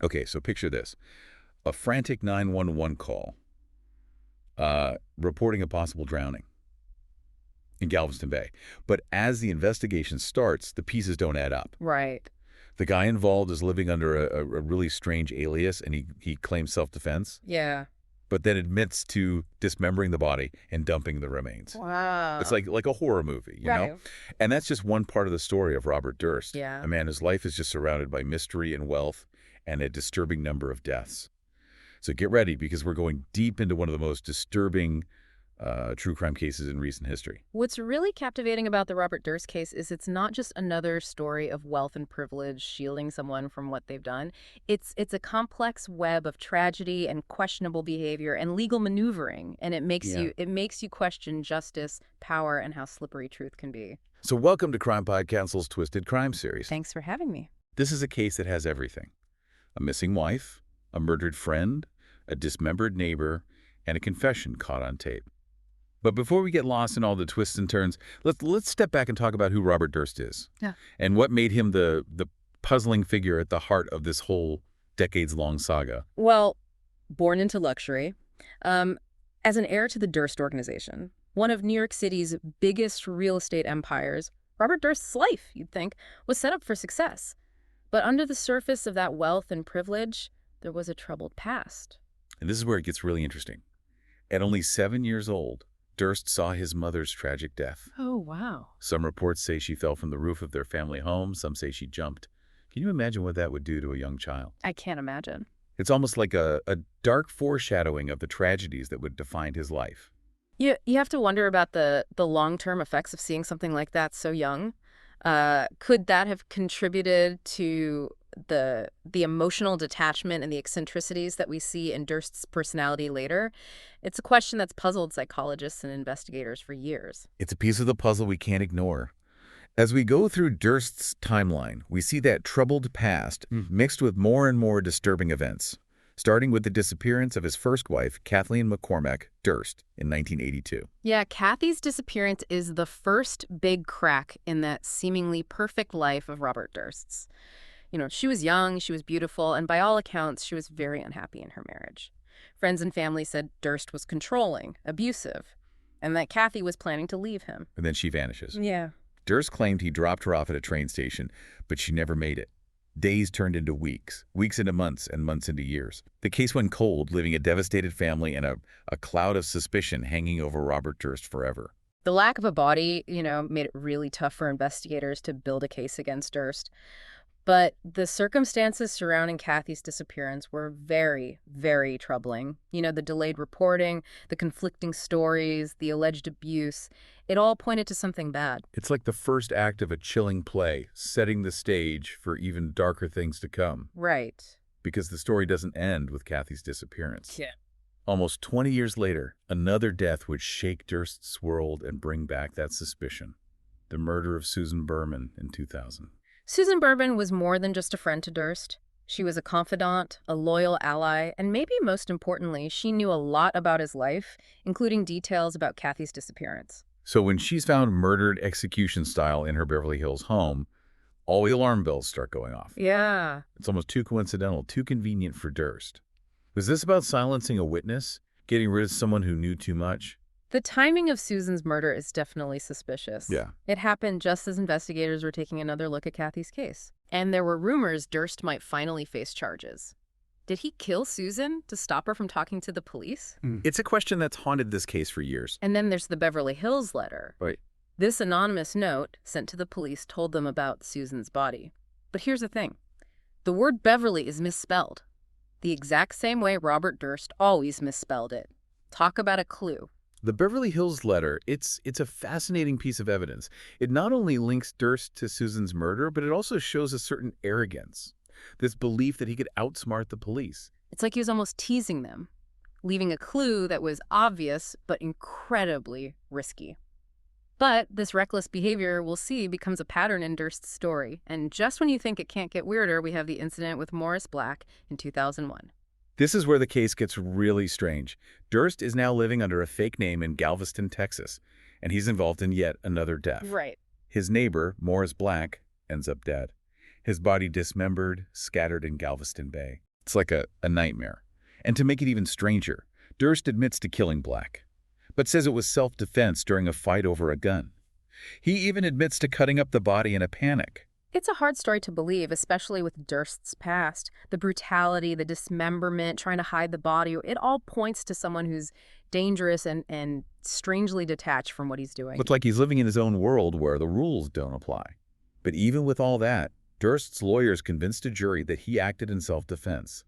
Okay, so picture this. A frantic 911 call reporting a possible drowning in Galveston Bay. But as the investigation starts, the pieces don't add up. Right. The guy involved is living under a really strange alias, and he claims self-defense, Yeah. but then admits to dismembering the body and dumping the remains. It's Wow. like a horror movie, you know? Right. And that's just one part of the story of Robert Durst, Yeah. a man whose life is just surrounded by mystery and wealth and a disturbing number of deaths. So get ready, because we're going deep into one of the most disturbing true crime cases in recent history. What's really captivating about the Robert Durst case is it's not just another story of wealth and privilege shielding someone from what they've done. It's a complex web of tragedy and questionable behavior and legal maneuvering, and it makes you question justice, power, and how slippery truth can be. So welcome to CrimePod Castle's Twisted Crime series. Thanks for having me. This is a case that has everything. A missing wife, a murdered friend, a dismembered neighbor, and a confession caught on tape. But before we get lost in all the twists and turns, let's step back and talk about who Robert Durst is. Yeah. And what made him the puzzling figure at the heart of this whole decades-long saga. Well, born into luxury, as an heir to the Durst organization, one of New York City's biggest real estate empires, Robert Durst's life, you'd think, was set up for success. But under the surface of that wealth and privilege, there was a troubled past. And this is where it gets really interesting. At only 7 years old, Durst saw his mother's tragic death. Oh, wow. Some reports say she fell from the roof of their family home. Some say she jumped. Can you imagine what that would do to a young child? I can't imagine. It's almost like a dark foreshadowing of the tragedies that would define his life. You have to wonder about the long-term effects of seeing something like that so young. Could that have contributed to the emotional detachment and the eccentricities that we see in Durst's personality later? It's a question that's puzzled psychologists and investigators for years. It's a piece of the puzzle we can't ignore. As we go through Durst's timeline, we see that troubled past mixed with more and more disturbing events, starting with the disappearance of his first wife, Kathleen McCormack Durst, in 1982. Yeah, Kathie's disappearance is the first big crack in that seemingly perfect life of Robert Durst's. You know, she was young, she was beautiful, and by all accounts, she was very unhappy in her marriage. Friends and family said Durst was controlling, abusive, and that Kathie was planning to leave him. And then she vanishes. Yeah. Durst claimed he dropped her off at a train station, but she never made it. Days turned into weeks, weeks into months, and months into years. The case went cold, leaving a devastated family and a cloud of suspicion hanging over Robert Durst forever. The lack of a body, made it really tough for investigators to build a case against Durst. But the circumstances surrounding Kathie's disappearance were very, very troubling. The delayed reporting, the conflicting stories, the alleged abuse, it all pointed to something bad. It's like the first act of a chilling play, setting the stage for even darker things to come. Right. Because the story doesn't end with Kathie's disappearance. Yeah. Almost 20 years later, another death would shake Durst's world and bring back that suspicion. The murder of Susan Berman in 2000. Susan Berman was more than just a friend to Durst. She was a confidant, a loyal ally, and maybe most importantly, she knew a lot about his life, including details about Kathie's disappearance. So when she's found murdered execution style in her Beverly Hills home, all the alarm bells start going off. Yeah. It's almost too coincidental, too convenient for Durst. Was this about silencing a witness? Getting rid of someone who knew too much? The timing of Susan's murder is definitely suspicious. Yeah. It happened just as investigators were taking another look at Kathie's case. And there were rumors Durst might finally face charges. Did he kill Susan to stop her from talking to the police? It's a question that's haunted this case for years. And then there's the Beverly Hills letter. Right. This anonymous note sent to the police told them about Susan's body. But here's the thing. The word Beverly is misspelled. The exact same way Robert Durst always misspelled it. Talk about a clue. The Beverly Hills letter, it's a fascinating piece of evidence. It not only links Durst to Susan's murder, but it also shows a certain arrogance, this belief that he could outsmart the police. It's like he was almost teasing them, leaving a clue that was obvious but incredibly risky. But this reckless behavior, we'll see, becomes a pattern in Durst's story. And just when you think it can't get weirder, we have the incident with Morris Black in 2001. This is where the case gets really strange. Durst is now living under a fake name in Galveston, Texas, and he's involved in yet another death. Right. His neighbor, Morris Black, ends up dead. His body dismembered, scattered in Galveston Bay. It's like a nightmare. And to make it even stranger, Durst admits to killing Black, but says it was self-defense during a fight over a gun. He even admits to cutting up the body in a panic. It's a hard story to believe, especially with Durst's past. The brutality, the dismemberment, trying to hide the body, it all points to someone who's dangerous and strangely detached from what he's doing. Looks like he's living in his own world where the rules don't apply. But even with all that, Durst's lawyers convinced a jury that he acted in self-defense.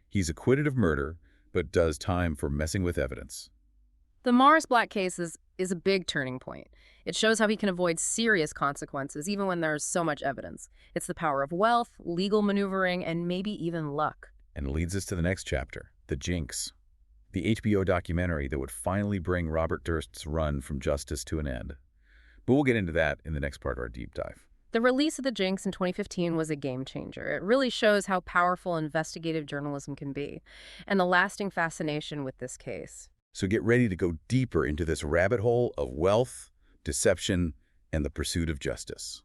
He's acquitted of murder, but does time for messing with evidence. The Morris Black case is a big turning point. It shows how he can avoid serious consequences even when there's so much evidence. It's the power of wealth, legal maneuvering, and maybe even luck. And leads us to the next chapter, the Jinx, the HBO documentary that would finally bring Robert Durst's run from justice to an end. But we'll get into that in the next part of our deep dive. The release of The Jinx in 2015 was a game changer. It really shows how powerful investigative journalism can be, and the lasting fascination with this case. So get ready to go deeper into this rabbit hole of wealth, deception, and the pursuit of justice.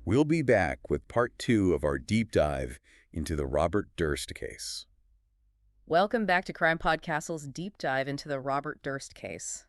We'll be back with part 2 of our deep dive into the Robert Durst case. Welcome back to CrimePod Castle's deep dive into the Robert Durst case.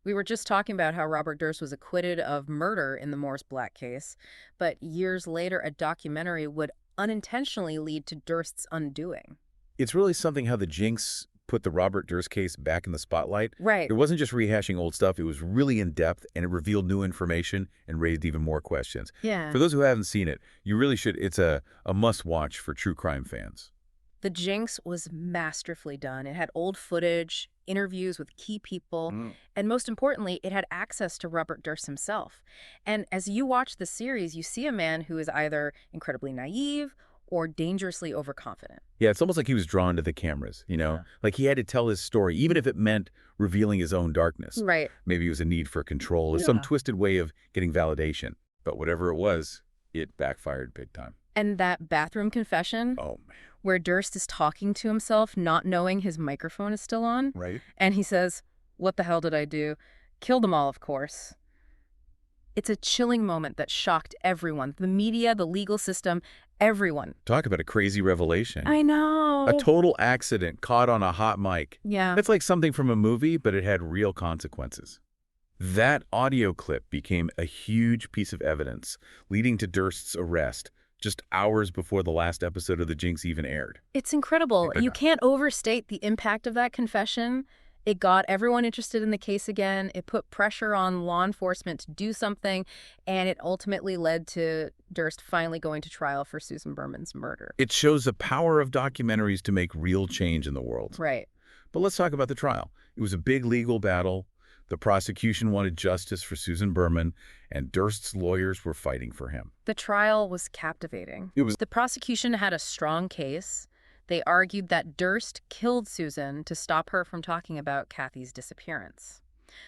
We were just talking about how Robert Durst was acquitted of murder in the Morris Black case, but years later a documentary would unintentionally lead to Durst's undoing. It's really something how the Jinx put the Robert Durst case back in the spotlight. Right. It wasn't just rehashing old stuff. It was really in-depth, and it revealed new information and raised even more questions. Yeah. For those who haven't seen it, you really should. It's a must-watch for true crime fans. The Jinx was masterfully done. It had old footage, interviews with key people, and most importantly, it had access to Robert Durst himself. And as you watch the series, you see a man who is either incredibly naive or dangerously overconfident. Yeah, it's almost like he was drawn to the cameras, you know? Yeah. Like he had to tell his story, even if it meant revealing his own darkness. Right. Maybe it was a need for control or some twisted way of getting validation. But whatever it was, it backfired big time. And that bathroom confession, Oh, man. where Durst is talking to himself, not knowing his microphone is still on. Right? And he says, "What the hell did I do? Killed them all, of course." It's a chilling moment that shocked everyone. The media, the legal system, everyone. Talk about a crazy revelation. I know. A total accident caught on a hot mic. Yeah. It's like something from a movie, but it had real consequences. That audio clip became a huge piece of evidence, leading to Durst's arrest just hours before the last episode of The Jinx even aired. It's incredible. You can't overstate the impact of that confession. It got everyone interested in the case again. It put pressure on law enforcement to do something, and it ultimately led to Durst finally going to trial for Susan Berman's murder. It shows the power of documentaries to make real change in the world. Right. But let's talk about the trial. It was a big legal battle. The prosecution wanted justice for Susan Berman, and Durst's lawyers were fighting for him. The trial was captivating. The prosecution had a strong case. They argued that Durst killed Susan to stop her from talking about Kathie's disappearance.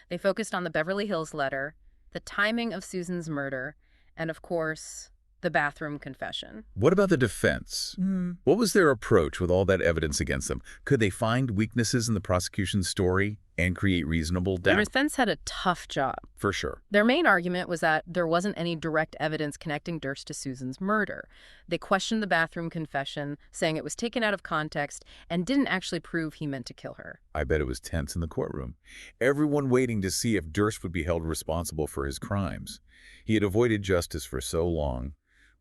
They focused on the Beverly Hills letter, the timing of Susan's murder, and of course, the bathroom confession. What about the defense? What was their approach with all that evidence against them? Could they find weaknesses in the prosecution's story and create reasonable doubt? The defense had a tough job. For sure. Their main argument was that there wasn't any direct evidence connecting Durst to Susan's murder. They questioned the bathroom confession, saying it was taken out of context and didn't actually prove he meant to kill her. I bet it was tense in the courtroom. Everyone waiting to see if Durst would be held responsible for his crimes. He had avoided justice for so long.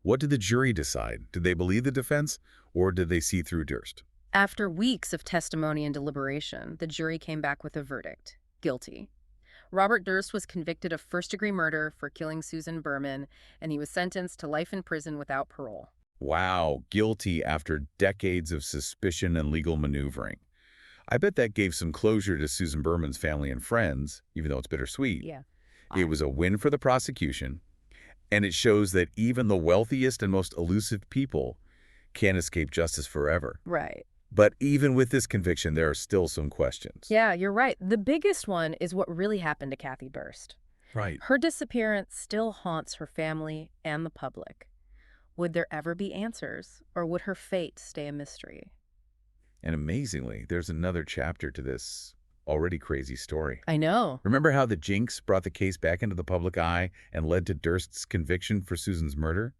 What did the jury decide? Did they believe the defense, or did they see through Durst? After weeks of testimony and deliberation, the jury came back with a verdict: guilty. Robert Durst was convicted of first-degree murder for killing Susan Berman, and he was sentenced to life in prison without parole. Wow, guilty after decades of suspicion and legal maneuvering. I bet that gave some closure to Susan Berman's family and friends, even though it's bittersweet. Yeah. It was a win for the prosecution, and it shows that even the wealthiest and most elusive people can't escape justice forever. Right. But even with this conviction, there are still some questions. Yeah, you're right. The biggest one is what really happened to Kathie Durst. Right. Her disappearance still haunts her family and the public. Would there ever be answers, or would her fate stay a mystery? And amazingly, there's another chapter to this already crazy story. I know. Remember how the Jinx brought the case back into the public eye and led to Durst's conviction for Susan's murder?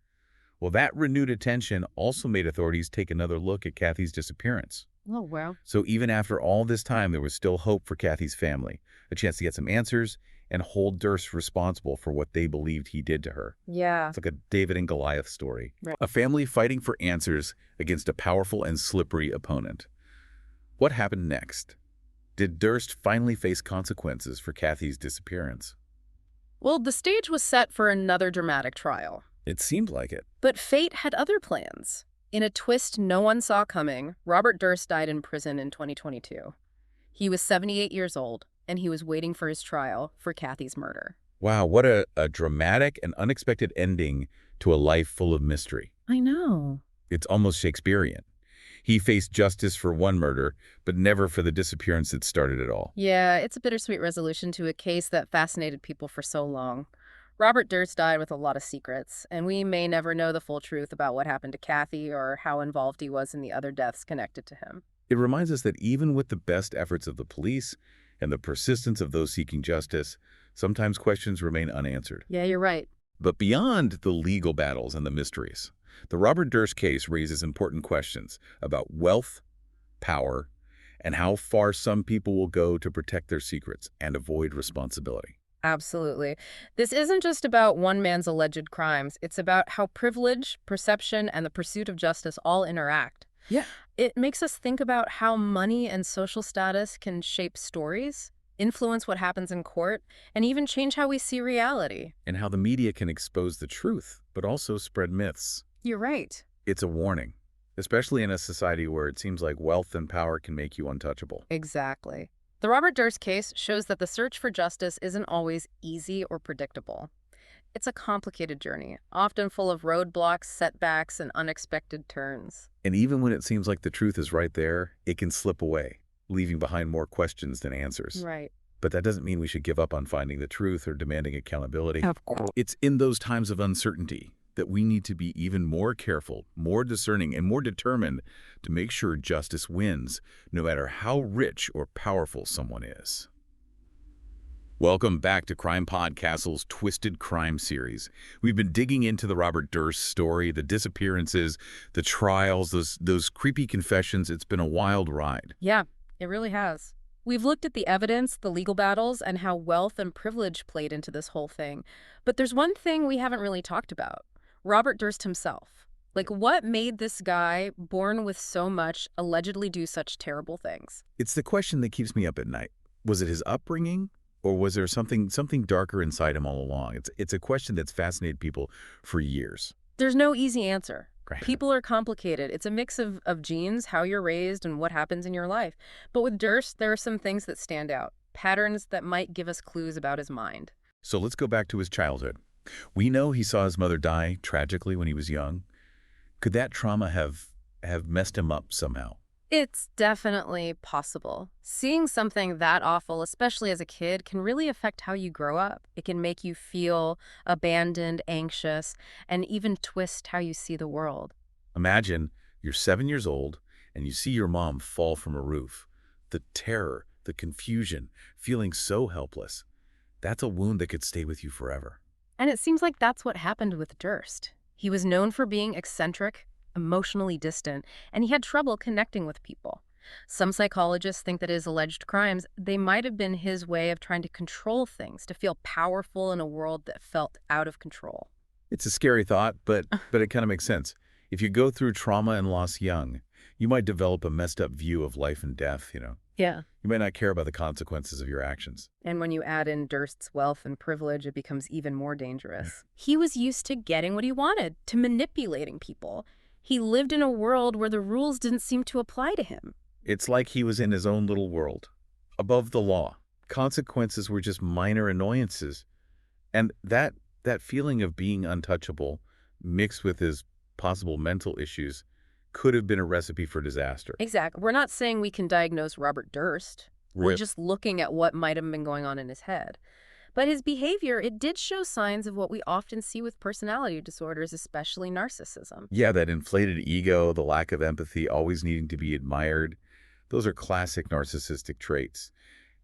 Well, that renewed attention also made authorities take another look at Kathie's disappearance. Oh, wow. So even after all this time, there was still hope for Kathie's family, a chance to get some answers and hold Durst responsible for what they believed he did to her. Yeah. It's like a David and Goliath story. Right. A family fighting for answers against a powerful and slippery opponent. What happened next? Did Durst finally face consequences for Kathie's disappearance? Well, the stage was set for another dramatic trial. It seemed like it. But fate had other plans. In a twist no one saw coming, Robert Durst died in prison in 2022. He was 78 years old, and he was waiting for his trial for Kathie's murder. Wow, what a dramatic and unexpected ending to a life full of mystery. I know. It's almost Shakespearean. He faced justice for one murder, but never for the disappearance that started it all. Yeah, it's a bittersweet resolution to a case that fascinated people for so long. Robert Durst died with a lot of secrets, and we may never know the full truth about what happened to Kathie or how involved he was in the other deaths connected to him. It reminds us that even with the best efforts of the police and the persistence of those seeking justice, sometimes questions remain unanswered. Yeah, you're right. But beyond the legal battles and the mysteries, the Robert Durst case raises important questions about wealth, power, and how far some people will go to protect their secrets and avoid responsibility. Absolutely. This isn't just about one man's alleged crimes. It's about how privilege, perception, and the pursuit of justice all interact. Yeah. It makes us think about how money and social status can shape stories, influence what happens in court, and even change how we see reality. And how the media can expose the truth, but also spread myths. You're right. It's a warning, especially in a society where it seems like wealth and power can make you untouchable. Exactly. The Robert Durst case shows that the search for justice isn't always easy or predictable. It's a complicated journey, often full of roadblocks, setbacks, and unexpected turns. And even when it seems like the truth is right there, it can slip away, leaving behind more questions than answers. Right. But that doesn't mean we should give up on finding the truth or demanding accountability. Of course. It's in those times of uncertainty that we need to be even more careful, more discerning, and more determined to make sure justice wins, no matter how rich or powerful someone is. Welcome back to CrimePod Castle's Twisted Crime series. We've been digging into the Robert Durst story, the disappearances, the trials, those creepy confessions. It's been a wild ride. Yeah, it really has. We've looked at the evidence, the legal battles, and how wealth and privilege played into this whole thing. But there's one thing we haven't really talked about. Robert Durst himself. Like, what made this guy, born with so much, allegedly do such terrible things? It's the question that keeps me up at night. Was it his upbringing? Or was there something darker inside him all along? It's a question that's fascinated people for years. There's no easy answer. Right. People are complicated. It's a mix of genes, how you're raised, and what happens in your life. But with Durst, there are some things that stand out, patterns that might give us clues about his mind. So let's go back to his childhood. We know he saw his mother die tragically when he was young. Could that trauma have messed him up somehow? It's definitely possible. Seeing something that awful, especially as a kid, can really affect how you grow up. It can make you feel abandoned, anxious, and even twist how you see the world. Imagine you're 7 years old and you see your mom fall from a roof. The terror, the confusion, feeling so helpless. That's a wound that could stay with you forever. And it seems like that's what happened with Durst. He was known for being eccentric, emotionally distant, and he had trouble connecting with people. Some psychologists think that his alleged crimes, they might have been his way of trying to control things, to feel powerful in a world that felt out of control. It's a scary thought, but it kind of makes sense. If you go through trauma and loss young, you might develop a messed up view of life and death, Yeah. You might not care about the consequences of your actions. And when you add in Durst's wealth and privilege, it becomes even more dangerous. He was used to getting what he wanted, to manipulating people. He lived in a world where the rules didn't seem to apply to him. It's like he was in his own little world, above the law. Consequences were just minor annoyances. And that feeling of being untouchable, mixed with his possible mental issues, could have been a recipe for disaster. Exactly. We're not saying we can diagnose Robert Durst. We're just looking at what might have been going on in his head. But his behavior, it did show signs of what we often see with personality disorders, especially narcissism. Yeah, that inflated ego, the lack of empathy, always needing to be admired. Those are classic narcissistic traits.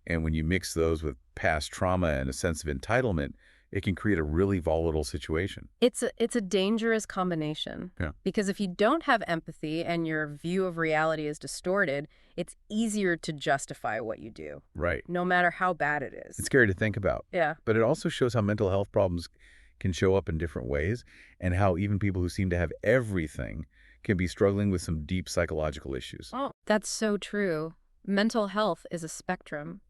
And when you mix those with past trauma and a sense of entitlement, it can create a really volatile situation. It's a dangerous combination. Yeah. Because if you don't have empathy and your view of reality is distorted, it's easier to justify what you do, Right. no matter how bad it It's is. scary to think about. Yeah. But it also shows how mental health problems can show up in different ways and how even people who seem to have everything can be struggling with some deep psychological issues. Oh, that's so true. Mental health is a spectrum.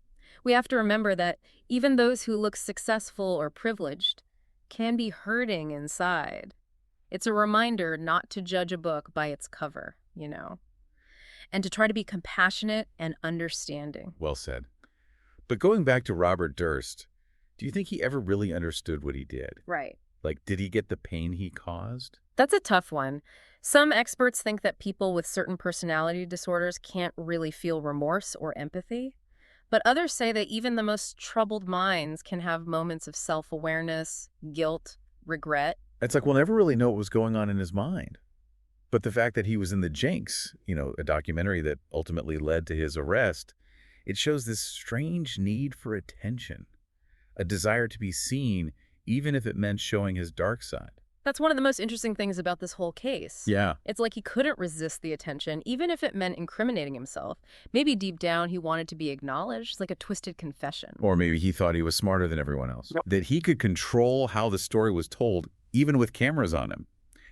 We have to remember that even those who look successful or privileged can be hurting inside. It's a reminder not to judge a book by its cover, and to try to be compassionate and understanding. Well said. But going back to Robert Durst, do you think he ever really understood what he did? Right. Like, did he get the pain he caused? That's a tough one. Some experts think that people with certain personality disorders can't really feel remorse or empathy. But others say that even the most troubled minds can have moments of self-awareness, guilt, regret. It's like we'll never really know what was going on in his mind. But the fact that he was in the Jinx, a documentary that ultimately led to his arrest, it shows this strange need for attention, a desire to be seen, even if it meant showing his dark side. That's one of the most interesting things about this whole case. Yeah. It's like he couldn't resist the attention, even if it meant incriminating himself. Maybe deep down he wanted to be acknowledged, like a twisted confession. Or maybe he thought he was smarter than everyone else. Yep. That he could control how the story was told, even with cameras on him.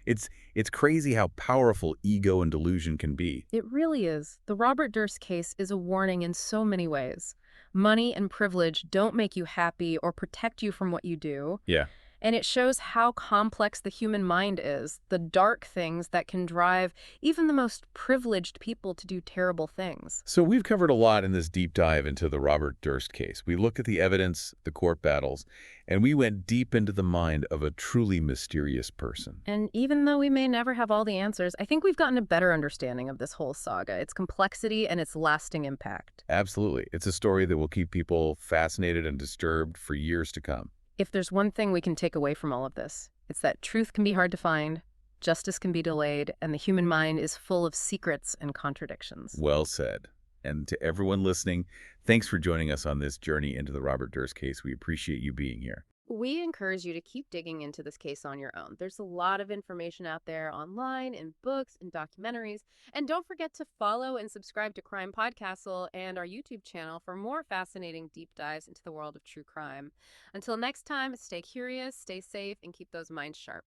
It's crazy how powerful ego and delusion can be. It really is. The Robert Durst case is a warning in so many ways. Money and privilege don't make you happy or protect you from what you do. Yeah. And it shows how complex the human mind is, the dark things that can drive even the most privileged people to do terrible things. So we've covered a lot in this deep dive into the Robert Durst case. We looked at the evidence, the court battles, and we went deep into the mind of a truly mysterious person. And even though we may never have all the answers, I think we've gotten a better understanding of this whole saga, its complexity and its lasting impact. Absolutely. It's a story that will keep people fascinated and disturbed for years to come. If there's one thing we can take away from all of this, it's that truth can be hard to find, justice can be delayed, and the human mind is full of secrets and contradictions. Well said. And to everyone listening, thanks for joining us on this journey into the Robert Durst case. We appreciate you being here. We encourage you to keep digging into this case on your own. There's a lot of information out there online, in books and documentaries. And don't forget to follow and subscribe to CrimePod Castle and our YouTube channel for more fascinating deep dives into the world of true crime. Until next time, stay curious, stay safe, and keep those minds sharp.